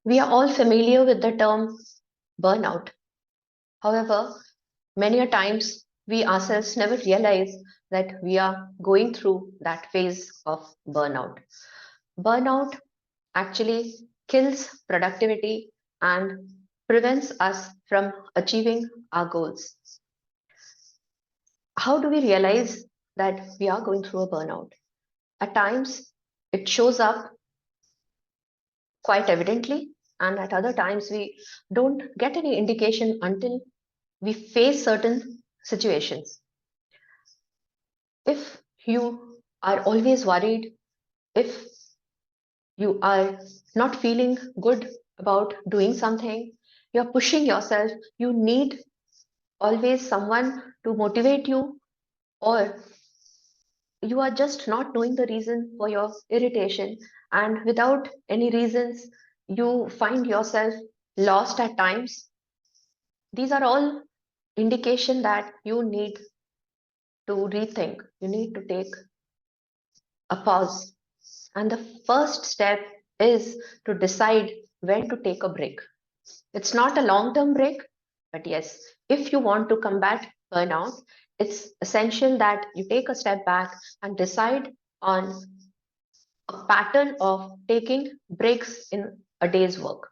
We are all familiar with the term burnout. However, many a times we ourselves never realize that we are going through that phase of burnout. Burnout actually kills productivity and prevents us from achieving our goals. How do we realize that we are going through a burnout? At times, it shows up quite evidently, and at other times, we don't get any indication until we face certain situations. If you are always worried, if you are not feeling good about doing something, you're pushing yourself, you need always someone to motivate you, or you are just not knowing the reason for your irritation, and without any reasons, you find yourself lost at times. These are all indication that you need to rethink, you need to take a pause. And the first step is to decide when to take a break. It's not a long term break, but yes, if you want to combat burnout, it's essential that you take a step back and decide on a pattern of taking breaks in a day's work.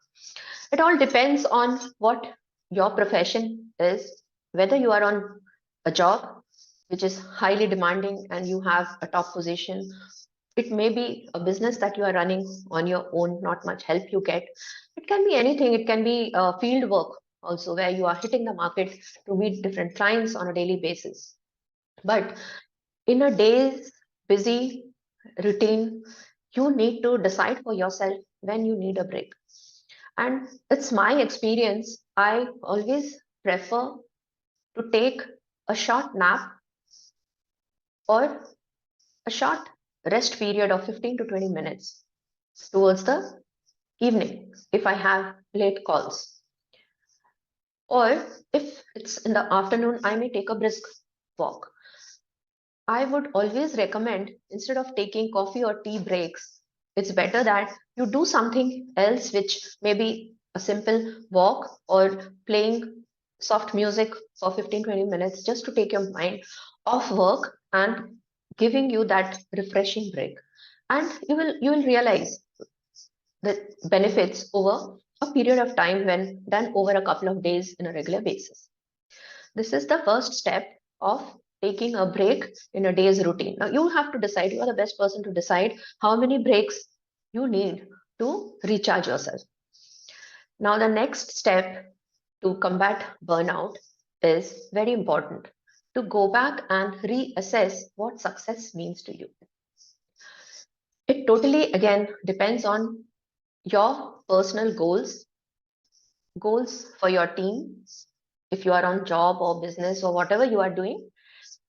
It all depends on what your profession is, whether you are on a job which is highly demanding and you have a top position. It may be a business that you are running on your own, not much help you get. It can be anything. It can be field work also, where you are hitting the market to meet different clients on a daily basis. But in a day's busy routine, you need to decide for yourself when you need a break. And it's my experience, I always prefer to take a short nap or a short rest period of 15 to 20 minutes towards the evening if I have late calls. Or if it's in the afternoon, I may take a brisk walk. I would always recommend, instead of taking coffee or tea breaks, it's better that you do something else, which may be a simple walk or playing soft music for 15-20 minutes just to take your mind off work and giving you that refreshing break. And you will realize the benefits over a period of time when done over a couple of days in a regular basis. This is the first step of taking a break in a day's routine. Now you have to decide, you are the best person to decide how many breaks you need to recharge yourself. Now, the next step to combat burnout is very important, to go back and reassess what success means to you. It totally, again, depends on your personal goals, goals for your team. If you are on job or business or whatever you are doing,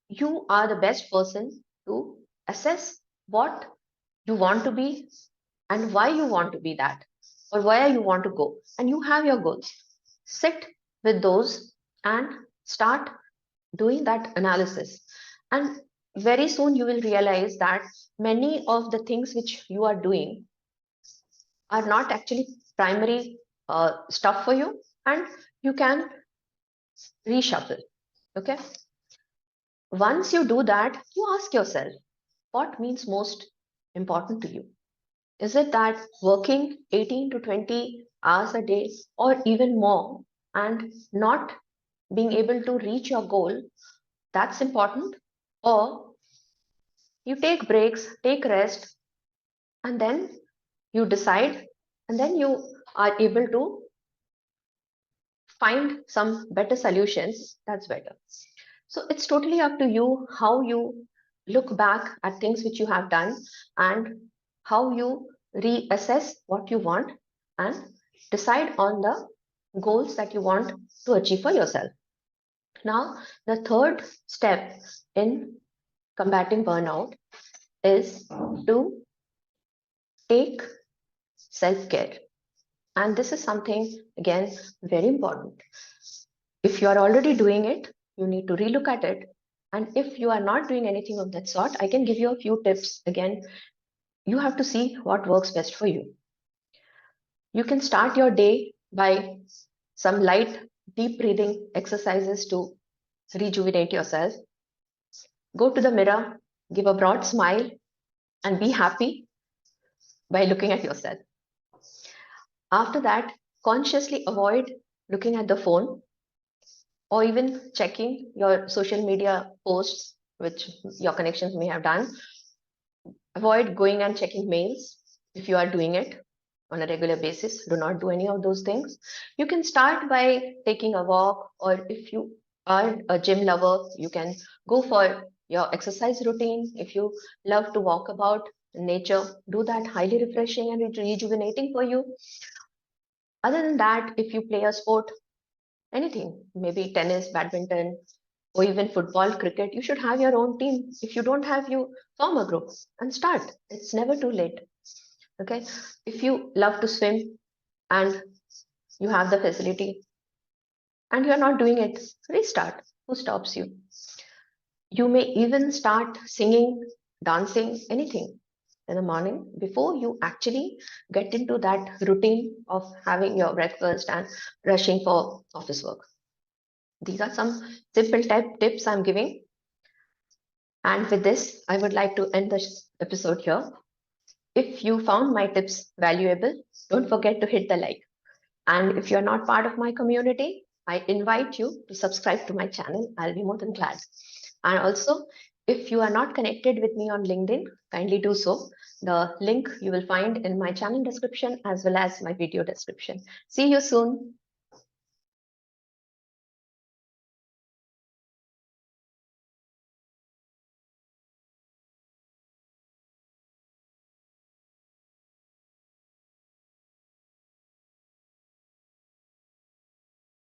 you are the best person to assess what you want to be and why you want to be that, or where you want to go. And you have your goals. Sit with those and start doing that analysis. And very soon you will realize that many of the things which you are doing are not actually primary stuff for you, and you can reshuffle. Okay. Once you do that, you ask yourself, what means most important to you? Is it that working 18 to 20 hours a day or even more and not being able to reach your goal, that's important? Or you take breaks, take rest, and then you decide, and then you are able to find some better solutions, that's better. So it's totally up to you how you look back at things which you have done and how you reassess what you want and decide on the goals that you want to achieve for yourself. Now, the third step in combating burnout is to take self care. And this is something, again, very important. If you are already doing it, you need to relook at it. And if you are not doing anything of that sort, I can give you a few tips. Again, you have to see what works best for you. You can start your day by some light, deep breathing exercises to rejuvenate yourself. Go to the mirror, give a broad smile, and be happy by looking at yourself. After that, consciously avoid looking at the phone or even checking your social media posts, which your connections may have done. Avoid going and checking mails if you are doing it on a regular basis. Do not do any of those things. You can start by taking a walk, or if you are a gym lover, you can go for your exercise routine. If you love to walk about in nature, do that. Highly refreshing and rejuvenating for you. Other than that, if you play a sport, anything, maybe tennis, badminton, or even football, cricket, you should have your own team. If you don't have, you form a group and start. It's never too late. Okay. If you love to swim and you have the facility and you're not doing it, restart. Who stops you? You may even start singing, dancing, anything in the morning before you actually get into that routine of having your breakfast and rushing for office work. These are some simple tips I'm giving. And with this, I would like to end this episode here. If you found my tips valuable, don't forget to hit the like. And if you're not part of my community, I invite you to subscribe to my channel. I'll be more than glad. And also, if you are not connected with me on LinkedIn, kindly do so. The link you will find in my channel description as well as my video description. See you soon.